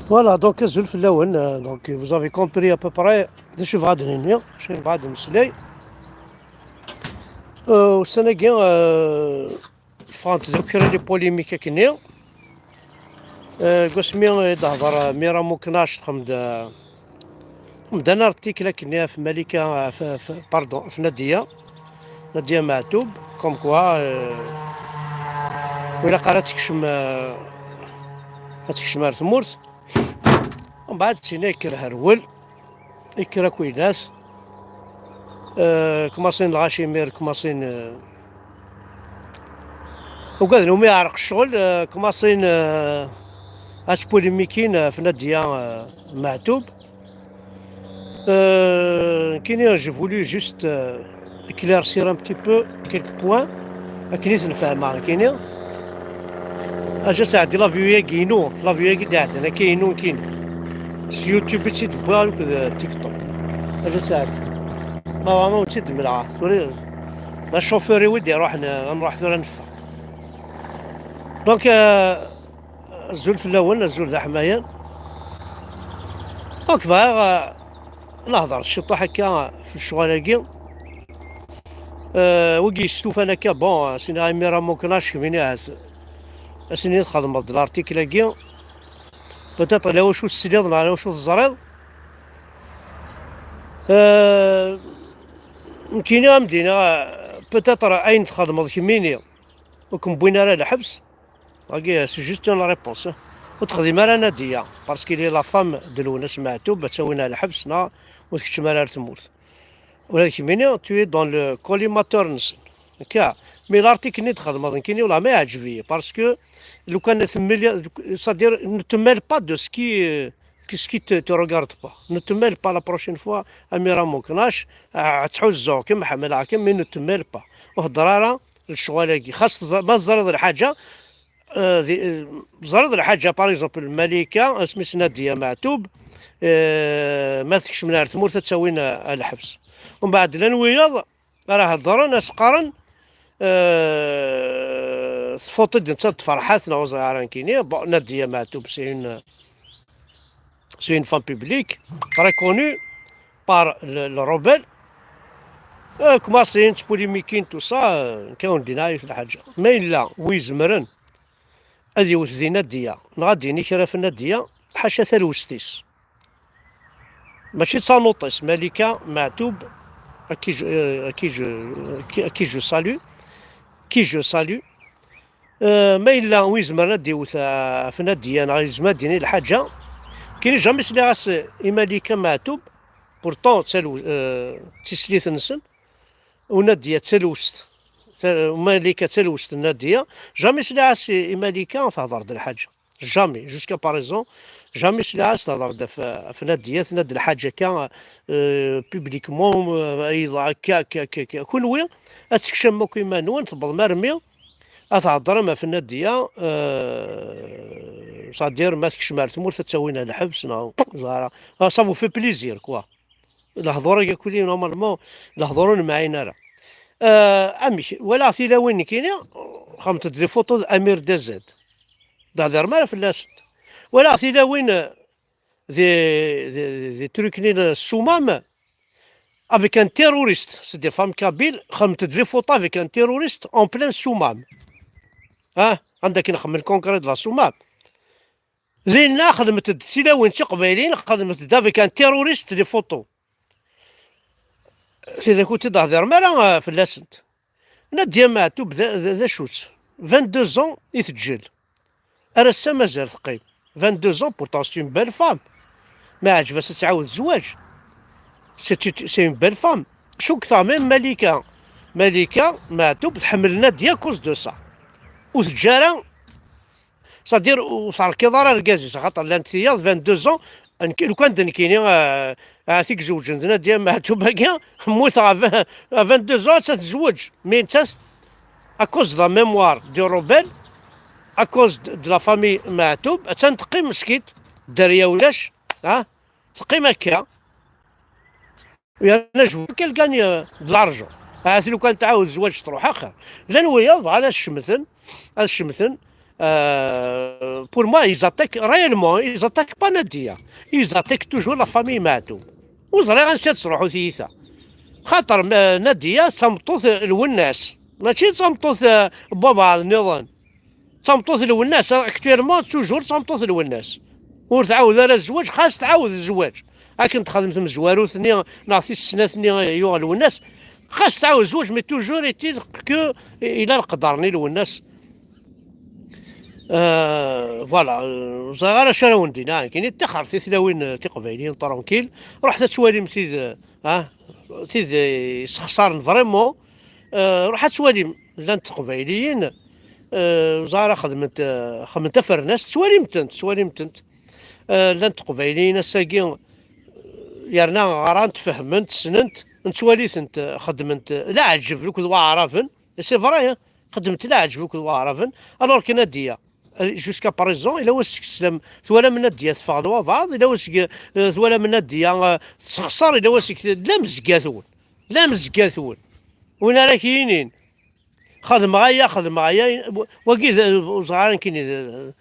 Voilà, donc زول في الأول donc vous avez compris à peu près د اش بغا نهني اش بغا نمسلي والسنة كاع فهمت ذكر لي بوليميك كني قسمي تهضر ميرا ممكناش تخمد انا ارتيكلا كني في ملكة باردون في نادية معتوب كوم كوا وإلا قرات تكشم تكشم على ثمورت ومن بعد تسينا يكره هرول يكره كويناس كماسين الغاشيمير كماسين وقال لهم يعرق الشغل كماسين هاش بوليميكين في نادية معتوب كاين جي فولو جوست éclaircir un petit peu quelques points كاين تنفهمها كاين اجا ساعدي لافيو كينو لافيو كي عندنا كاينو في يوتيوب تشي دبالك تيك توك اجا ساعدي ما تشد ملعا سوري لا شوفيري ودي نروح ثورة نفا دونك الزول في الاول الزول ذا حمايان دونك فا نهضر الشطوح هكا في الشغل وكي يستوف انا كا بون سينا ميرا ممكناش كميني اسني نخدم هاد الارتيكل هكا بتاط على واش السليض على واش الزريض كاينه مدينه بتاط اين تخدم كميني وكم بوينا راه الحبس باقي سي جوست لا ريبونس وتخدم راه ناديه باسكو لي لا فام دلوناس معتوب تسوينا الحبس نا وتكتشم راه تموت ولا كميني توي دون لو كوليماتور نسن هكا مي لارتيكل ني تخدم كايني ولا ما يعجبني باسكو لو كان ثملي سادير نو تو ميل با دو سكي سكي تو ريغارد با نو تو ميل با لا بروشين فوا اميرا ممكناش تحوزو كيما حمل عاكم مي نو تو ميل با وهضراره الشغل خاص ما زرد الحاجه زرد الحاجه باغ اكزومبل الملكه سميت ناديه معتوب ما تكش من ثمور تساوينا الحبس ومن بعد الانوياض راه هضروا ناس قارن فوطي دي نتا فرحات وزغاران كاينين نادية معتوب سي اون فام بوبليك تري كونو بار لو روبيل كماسين بوليميكين تو سا كاون ديناي في الحاجة ما إلا ويزمرن هادي يوث دي نادية نغاديني كرا في النادية حاشا ثالوستيس ماشي تصانوطيس ملكة معتوب كي جو سالو ما إلا ويزمر نادي في نادية غيزمر ديني الحاجة كاين جامي سلاغاس ملكة معتوب بورتون تسليث نسن ونادية تلوست ملكة تلوست النادية جامي سلاغاس ملكة تهضر د الحاجة جامي جوسكا باريزون جامي سلاغاس تهضر في نادية تناد الحاجة كا بوبليكمون أيضا كا كونوي أتكشم كيما نوان تبض مرمي أتهضر ما في النادية صادير ما تكشم على ثمور تسوينا الحبس زهرة صافو في بليزير كوا الهضور كلي نورمالمون الهضورون معاينا راه أمي ولا في لا وين كاينه خمت لي فوتو الأمير دازاد دار ما في اللاست ولا في لا وين ذي تركني السمام avec un terroriste c'est des femmes kabyles خمت لي فوتو avec un terroriste en plein سمام عندك نخمم الكونكريت لا سمام زينا خدمت تلاوين شي قبايلين خدمت دافيك ان تيروريست لي فوتو إذا كنت تهضر مرة في اللاسنت نادية معتوب ذا شوت 22 زون يتجل أرسا مازال ثقيل 22 زون بورتون سي اون بيل فام ما عجبها تعاود الزواج سي اون بيل فام شو كثر من ملكة معتوب تحمل نادية كوز دو سا وتجارة صدير وصار كي ضرر الكازيس خاطر لانتيا 22 زون لو كان كاينين عاتيك زوج عندنا ديال معتوب هكا موت 22 زون تتزوج مي انت اكوز لا ميموار دي روبيل اكوز دو لا فامي معتوب تنتقي مسكيت الدريه ولاش تقيم هكا انا جو كالكاني دلارجون عاد لو كان تعاود الزواج تروح اخر لا نويا على الشمثن بور موا إيزاتاك ريالمون، إيزاتاك با نادية، إيزاتاك توجور لا فامي معتوم. وزري غنسى تروحو ثيثا، خاطر نادية تمطوط الوناس، ماشي تمطوط بابا النظام، تمطوط الوناس اكتيرمون توجور تمطوط الوناس. ور تعاود راه الزواج، خاص تعاود الزواج. هاكن تخدم الزوارو ثني نعطي السنة ثني يوغ الوناس، خاص تعاود الزواج، مي توجور ايتي كو الى القدرني الوناس. فوالا. صغار اش راه وندينا كاين تاخر في ثلاوين تقبايليين طرونكيل، رحت تواليم تيد تيد يسخسارن فريمون. روح تواليم لان تقبايليين. زهرة خدمت فرناس تواليمتنت لان تقبايليين الساكين يرنا غران تفهمنت سننت نتواليثنت خدمت لا عجب لك واعرفن سي فري. خدمت لا عجب لك واعرفن الوغ كي ناديه جوسكا بريزون الا واش تسلم ثوالا من ناديه تفاضوا بعض، الا واش ثوالا من ناديه تخسر، الا واش لا مزكاثون لا مزكاثون وين راه كاينين خدم غايا وكي صغارين كاين.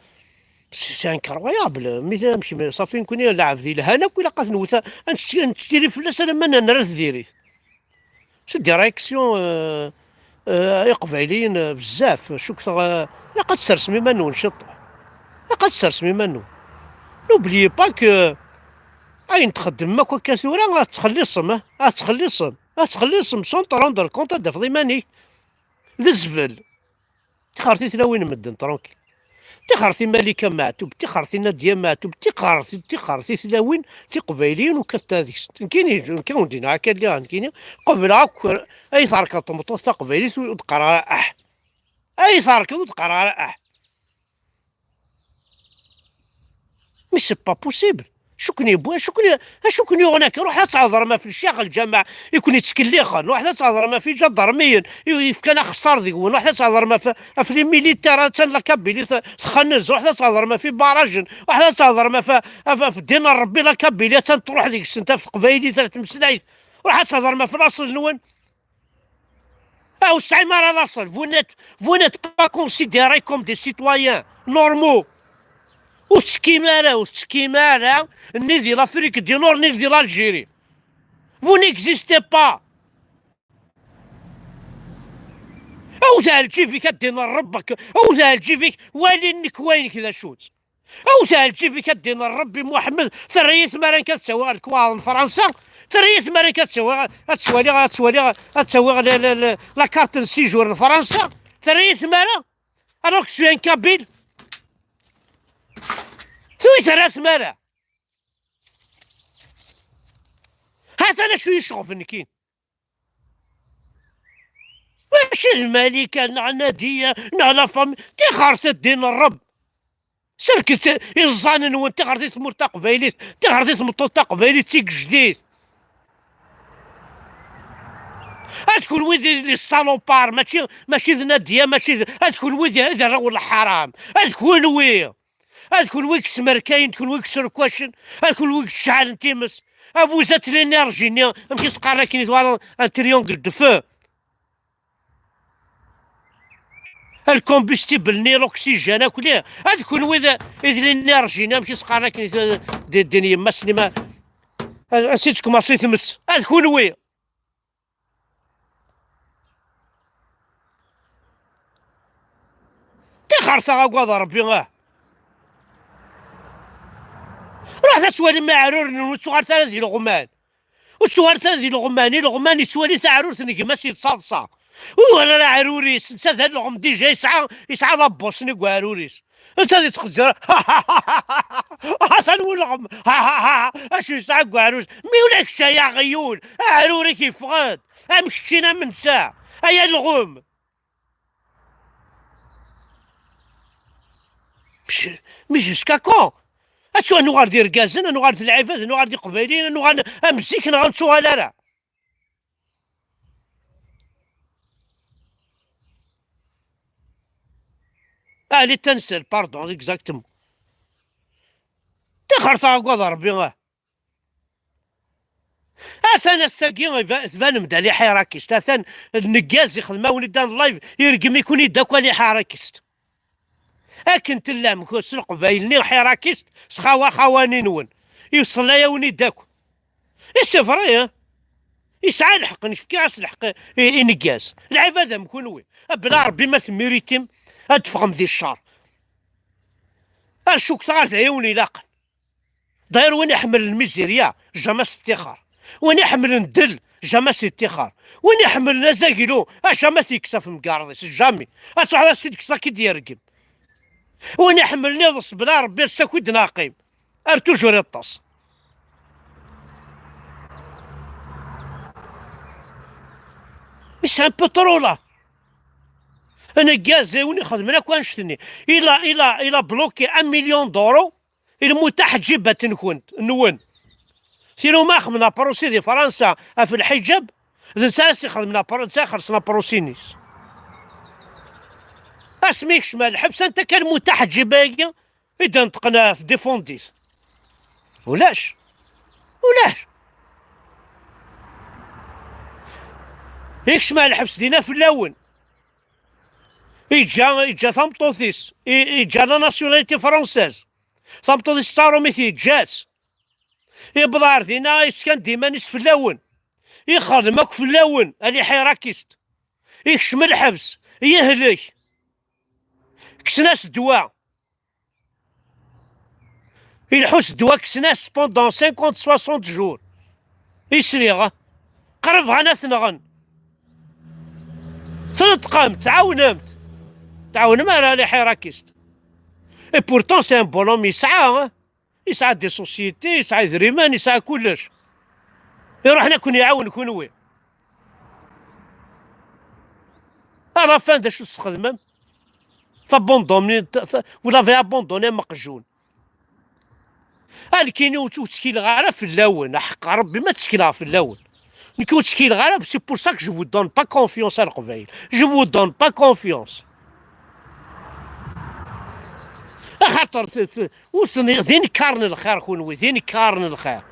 سي انكرويابل مي صافي نكون لاعب ذي الهنا كي لقات نوثا نشتري فلاس انا ما نرث ديريت شو ديريكسيون قبايليين بزاف شوك لقد تسرسمي منو نشط لقد تسرسمي منو نوبلي با كو اين تخدم ماك كثورا تخلصهم تخلصهم سون تروندر كونت دافضي ماني ذا الزبل تخارتي تلاوين مدن ترونكي تخارتي مالكه معتوب تخارتي ناديه معتوب تخارتي ثلاوين تقبايلين وكتاديك كاين دينا هكا اللي كاين قبل هاك اي صارك طمطوس تقبايلي وتقرا اي صارك وتقرا مي سي با بوسيبل. شكون هناك روح تعذر ما في الشيخ الجماعة يكون يتكليخن، واحد تعذر ما في جدرميا كان خسار ذيك، واحد تعذر ما في لي ميليتير تاع لاكابيلي تخنز، واحد تعذر ما في باراجن، واحد تعذر ما في دين ربي لاكابيلي تروح ذيك السنه في قبايلي تمسلايت، واحد تعذر ما في الاصل نون او السعيمار الاصل. vous n'êtes pas considérés comme des citoyens normaux. وتسكيمارا ني ديال لافريك دي نور ني ديال الجيري. Vous n'existez pas. او ذا الجيفي كدين ربك او ذا الجيفي والي انك وين كذا شوت او ذا الجيفي كدين ربي محمد ثريت مران كتسوى الكوار فرنسا ثريت مران كتسوى تسوي لا كارت سيجور فرنسا ثريت مران الوغ سو ان كابيل ثويت راس مرا. هات انا شو يشغف نكين ماشي الملكة نع نادية نع لا فامي تخرت الدين الرب سلكت الظن وانت غردي تمر تقبايلي تغردي تمطو تقبايلي تيك جديد هتكون ويدي لي الصالوبار ماشي نادية ماشي هتكون ويدي هذا راه ولا حرام هتكون هتكون ويك سمركاين تكون ويك سركواشن هتكون ويك شعل نتيمس ابوزات لينيرجي نمشي سقارا كاين دوار ان تريونغل دو فو الكومبستيبل ني الاكسجين كلها هتكون وذا لينيرجي نمشي سقارا كاين الدنيا ما سليما نسيتكم اصلي تمس هتكون وي تخرثا غاكواض ربي روح تسوالي مع عرور وتسوال ثلاثي لغمان وتسوال ثلاثي لغماني تسوالي تاع عرور ثني ماشي تصالصا وانا لا عروريس انت هذا لغم ديجا يسعى لابوس نيكو عروريس انت اللي تخزر حسن ولغم اش يسعى عروريس مي ولاك يا غيول عروري كيف غاد امشينا من ساعه هيا الغم مي جوسكا كون اشو انو غادي ركازن انو غادي العفاز انو غادي قبايلين انو غادي امسيك غنشوها لا لي تنسل باردون اكزاكتومون تخرصا كواض ربي اثان الساكي تبان مدا لي حراكيست اثان النكاز يخدم وليدان اللايف يرقم يكون يداك لي حراكيست اكن تلام كوس القبايلني حراكيست سخاوا خوانين يوصل يا وني داكو سي فري يسعى الحق نفكي عس الحق ينقاس العبادة مكونوي بلا ربي ما تميريتم ادفغم ذي الشر الشوك تعرف عيوني لاقن داير وين يحمل الميزيريا جاماس استخار وين يحمل الندل جاماس استخار وين يحمل نزاكيلو جاماس يكسف مقارضيس جامي اصح هذا سيدك كي ديركم وين يحمل نضص بلا ربي ساكود ناقيم توجور يطاس سي ان بو ترو لا انا كاز وني خدمنا كون شتني الى بلوكي 1 مليون دورو المتاح جبة نون سينو ما خدمنا بروسي دي فرنسا في الحجاب اذا سالسي خدمنا فرنسا خلصنا بروسينيس اسميك شمال الحبس انت كان متاح جبايا اذا نطقنا في ديفونديس ولاش هيك شمال الحبس دينا في اللون إجا ثمطوثيس إجا لا ناسيوناليتي فرونساز ثمطوثيس صارو مثي جات يبضار دينا يسكن ديما نصف اللون يخدمك في اللون اللي حيراكيست يكشم الحبس يهلك كسناس دواء يلحوس دواء كسناس بوندون 50 60 جور يسريغ قرب غانا ثنغن تنتقام تعاونمت ما راني حيراكيست اي بورتون سي ان بونوم يسعى دي سوسيتي يسعى ذريمان يسعى كلش يروح نكون يعاون كونوي راه فان دا شو تستخدم تابوندوني ولا في ابوندوني مقجون الكيني وتسكيل غاره في اللون حق ربي ما تسكيلها في اللون نكون تسكيل غاره سي بور سا كو جو فو دون با كونفيونس على القبايل جو فو دون با كونفيونس خاطر ذيني كارن الخير خونوي ذيني كارن الخير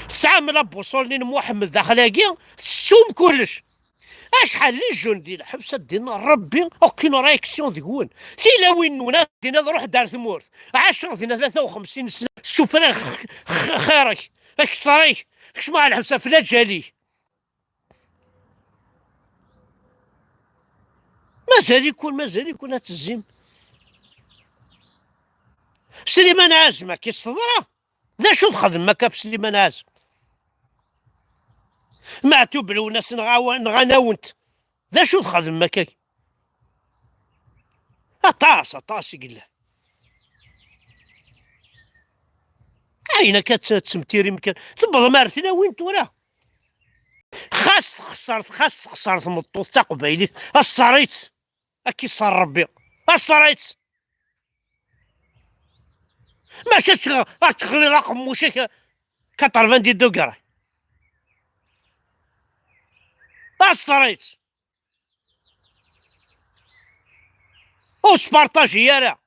تسعة من بوصولين محمد داخلاكي تسوم كلش اشحال لي جندي الحبسه دينا ربي اوكين رياكسيون ذيكون سي لا وين نونا دينا نروح دار ثمورث 10 دينا 53 سنه شوف انا خيرك اكثريك كش مع الحبسه فلا جالي مازال يكون هتزيم سليمان عازم كي الصدرة ذا شو تخدم ما كاف سليمان عازم معتوب لو ناس نغناونت ذا شو تخدم ما كاي أطاس يقول عينا كتسمتيري مكان تبغى مارثنا وين تورا خاص خسرت مطوط تا قبايليت الصريت اكي صار ربي الصريت ماشي تخلي رقم وشي 90 دوغري الصريت وسبارطاجي يا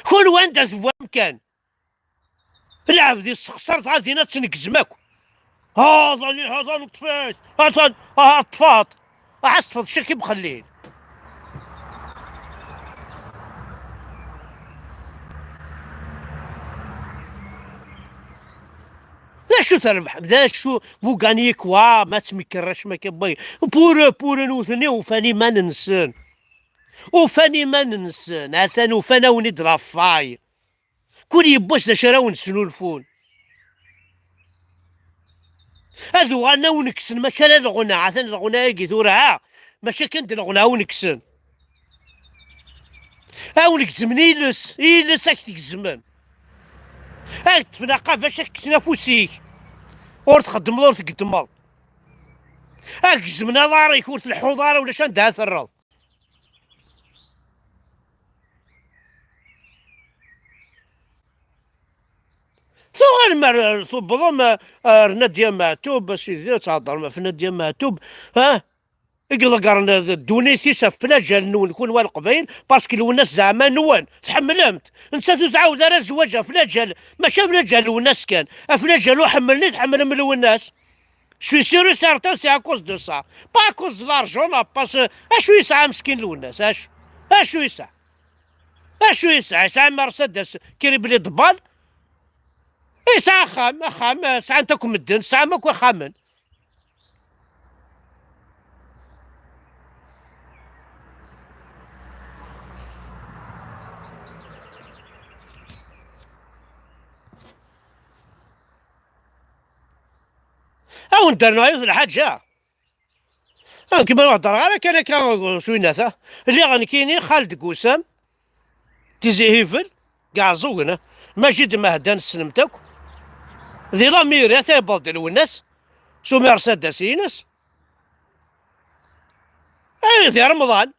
كل وين ذا مكان العبد خسرت غادي تنقزمك هذا نطفيت هذا طفات طفات شكي بخليه ذا شو تربح ذا شو بو غاني كوا ما تمكرش ما كباي بور نوثني وفاني ما ننسان عثاني وفانا ونيد رافاي كل يبوش دا شراو نسنو الفون هذو غانا ونكسن ماشي لا الغنى عثان الغنى يجي ثورها ماشي كنت الغنى ونكسن ونكزمن يلس هاك تكزمن هاك تفناقا فاش كسنا فوسيك ور تخدم ور تقدم هاك زمنا داريك ورث الحضاره ولا شان دها ثرض ثم غير ثبضهم رنا ديال معتوب سيدي تهضر في ديال معتوب يقول قرن دونيتي ساف بلا جال نون كون وال قبايل باسكو الناس زعما نوان تحملمت انت تعاود راه زواجها فلا جال ماشي بلا جال الناس كان فلا جال وحملني تحمل من الناس شوي سيرو سارتان سي اكوز دو سا با اكوز لارجون باس اشو يسعى مسكين الناس اش اشو يسع؟ اشو يسع؟ يسعى مرسيدس كيريبلي ضبال، يسعى خام ساعة انتكم الدن ساعة ماكو خامن. او ندرنا في الحاجة. كيما نهضر غير كان شويناث اللي غنكيني خالد قوسام تيزي هيفل كاع زوقنا ماجد مهدان السنمتاك ذي لاميريا تايبالدي الوناس شو مرسيدس ينس. اي ذي رمضان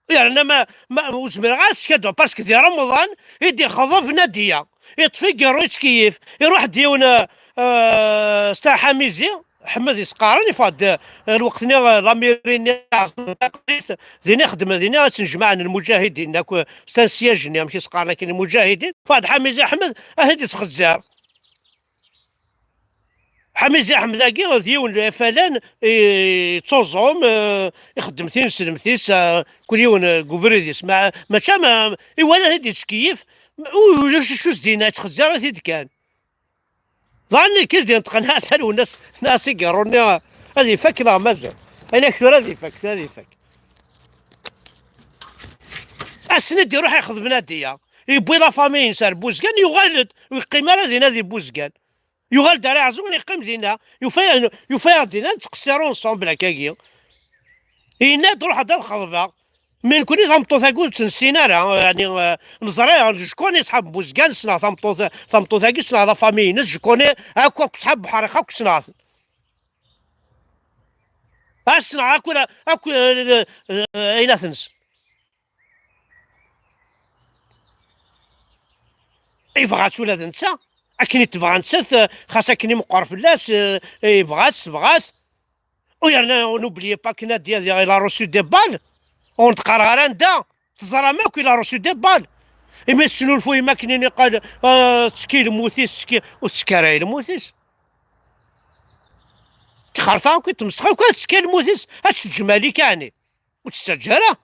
يعني انا ما وزمير غاس كادو باسكو ذي رمضان يدي خضف ناديه يتفكر ويتكيف يروح ديونا ستا حميزي حمد يسقارن يفاد الوقت لاميريني ذيني خدمه ذيني تنجمع المجاهدين ناكو ستا سياجني ماشي سقارنا كاين المجاهدين فهاد حميزي احمد اهدي تخزار حميزي احمد ذاكي ديون فلان توزهم يخدم ثين سلمثيس كل يوم كوفريديس ما شا ولا هدي تكيف شو زدينا تخزر هذيك كان ظني كيس ديال تقنع سالوا الناس يقروني هذه فك لا مازال انا اكثر هذه فك السند يروح ياخذ بناديه يبوي لا فامي ينسى بوزكان يغالد ويقيم هذه بوزكان يغال داري عزون يقيم دينا يفيا دينا نتقسرون صومبل هكاكي إنا تروح هذا الخلفة من كوني ثمطو ثاكو تنسينا يعني نزري شكون يصحاب بوزكان سنا ثمطو ثاكي سنا لا فامي نس شكون هاكو صحاب بحريقة هاكو سنا اسنا هاكو اين ثنس يبغى ولا نتا اكني تبغى نتا خاصها كني مقر فلاس بغات ويرنا نوبلي با كنا ديال لا روسو دي بال ونتقرا غير ندا تزرى ماكو لا روسو دي بال إما شنو الفوي ما كنيني قال تسكي الموثيس وتسكراي الموثيس تخرطا وكي تمسخا وكي تسكي الموثيس هتسج مالك يعني وتستجهرها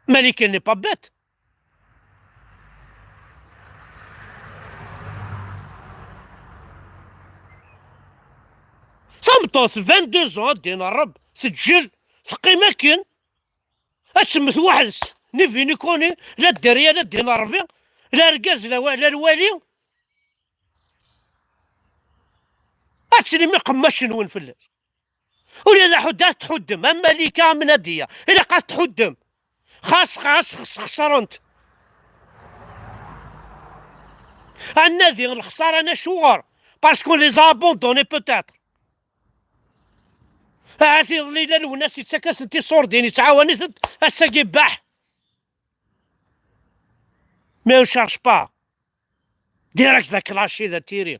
مالك ني با بيت صمتوث 22 زون دين الرب سجل ثقي ماكن اسمث واحد نيفي نيكوني لا الدريه لا دين ربي لا ركاز لا الوالي اتسلي ما قماش نون فلاس ولا حدات تحدم اما اللي كامل هديه الا قاعد تحدم خاص خسرنت النادي الخساره انا شوار باسكو لي زابوندوني بوتيتر هاتي الليله والناس يتسكس انتي صوردين يتعاوني هسا كيباح ما يشارج با ديريكت ذاك لاشي ذا تيري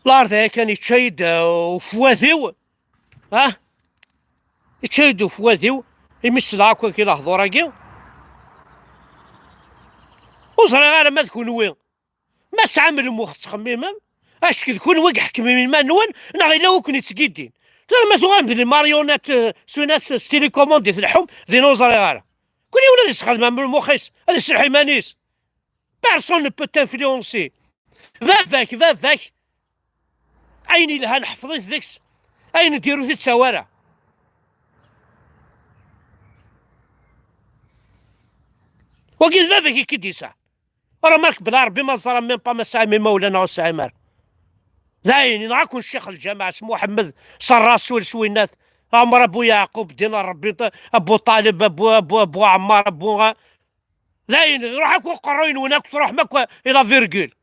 الارض كان يتشيد وفواذيو يتشيد وفواذيو يمس العاكو كي لاحظو راكي وصرا غير ما تكون وين ما سعمل المخ تخميمم اش كون وقع حكمي من ما نون نا غير لو كنت تسكيدين ترى ما تغام ديال الماريونات سونات ستيلي كوموندي تلحم دي نوزر غير كل يوم هذا خدمه من المخيس هذا السرحي مانيس بيرسون نو بو تانفلونسي فاك عيني لها نحفظت ذيكس اين نديرو في التوارع وكيف فافاك كي يسع راه مالك بلا ربي ما صار ميم با ما ساعي من مولانا وسعيمار زاين نعاكم الشيخ الجامع اسمه محمد صراسول سوينات عمر ابو يعقوب دينا ربي ابو طالب ابو عمار ابو زاين روح اكو قروين وناك تروح ماكو الى فيرغول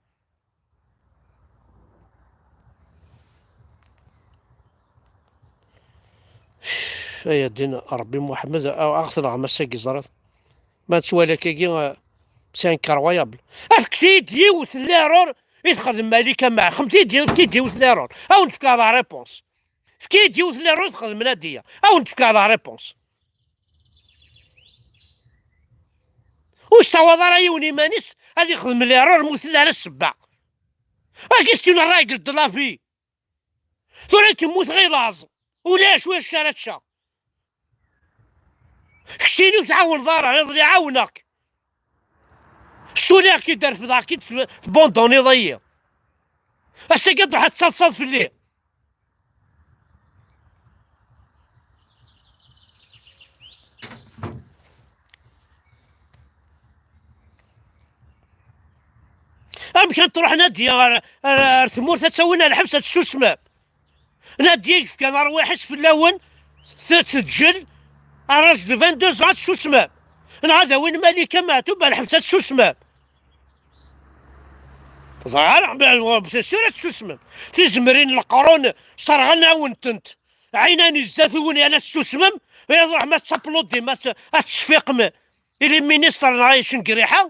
يا دين ربي محمد اغسل غمساكي زرف ما تسوالك كي سي انكرويابل افكتي ديوث ليرور يدخل الملكه مع خمتي ديوث ليرور او نتفكى لا ريبونس فكي ديوث ليرور يدخل المناديه او نتفكى لا ريبونس واش صواد راه يوني مانيس هادي يخدم ليرور مثل على السبع كيستيون الراجل دو لافي ثورة كيموت غير لاز ولاش واش شارتشا كشيني وتعاون ضارع يضل يعاونك السوليغ كي دار في ذاك في بوندوني ضيع اش قد واحد تصاد في الليل يمكن تروح نادية ثمور تسوينا الحبس تسوسمام نادية كان رواحش في اللون تتجل الراجل 22 زون تسوسمام هذا وين مالكة ماتوا بالحبس تسوسمام صغار بسيرة تسوسمام تزمرين القرون صرغنا ونتنت عيناني الزاث وني انا تسوسمام يروح ما تسبلودي ما تشفيق اللي مينيستر عايش قريحه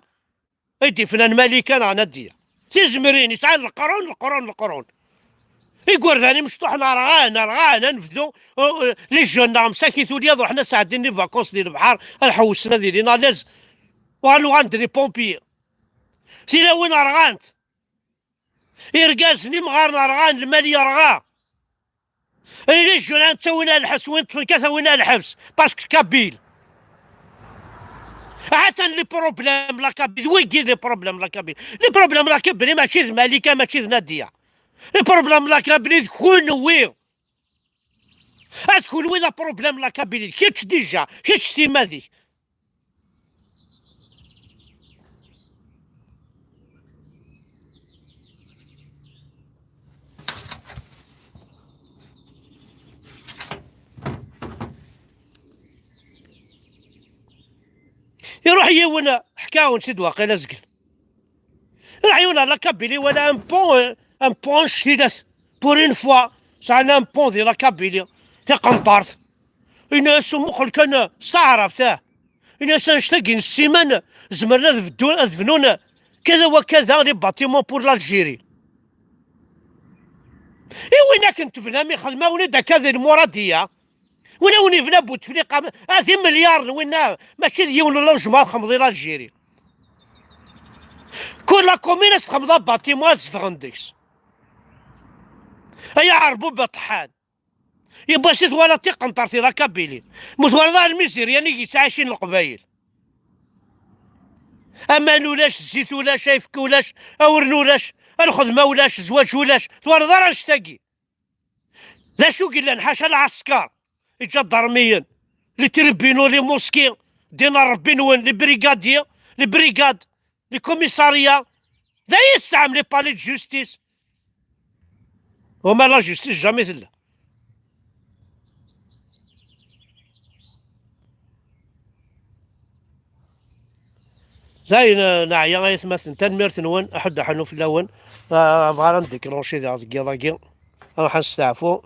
ايدي فنان مالكة نادية تزمرين يسعى القرون يقول ثاني مشطوح رغانا نفذو لي جون مساكيتو لي حنا ساعدين فاكونس ديال البحر الحوسنا ديالنا لاز وغالو غندري بومبي سيلا وين رغانت يرقاسني مغار رغان المالية رغا لي جون تسوينا الحبس وين تسوينا الحبس باسكو كابيل حتى لي بروبليم لا كابيل وين لي بروبليم لا كابيل لي بروبليم لا كابيل ماشي المالكة ماشي نادية لي بروبليم لا كابيل تكون وين تكون وين بروبليم لا كابيل كيتش ديجا كيتش تيمادي يروح يونا حكاو نسيد واقيلا زقل يروح يونا لا كابيلي ولا ان بون شتيلات بور اون فوا ساعنا ان بون ديال لا كابيلي تقنطرت الناس مخل كان استعرفته الناس نشتاقين السيمان زمرنا ذفنونا كذا وكذا لي باتيمون بور لالجيري وين كنت فنامي خدمه وليد كذا المراديه وين فينا بوتفليقه هذه مليار وين ماشي ديون ولا جمال خمضي لالجيري كل كومينه خمضه باتيمون زدغنديكس هيا عربو طحان يبا شي ثوالا تيقنطرتي لا كابيلي مثوالا الميزيرياني عايشين القبايل اما ولاش الزيت ولاش يفك ولاش اورن ولاش الخدمه ولاش الزواج ولاش ثوالا ضرا نشتاقي لا شو قلنا نحاشا العسكر الجدرميين لي تربينو لي موسكي دينا ربي وين لي بريغاديي لي بريغاد لي كوميساريا ذا يسعم لي بالي جوستيس وما لا جوستيس جامي ثلا زاين نعيا غيتمثل تنميرت نون احد حنو في اللون بغا نديكرونشي ذا كيا راح نستعفو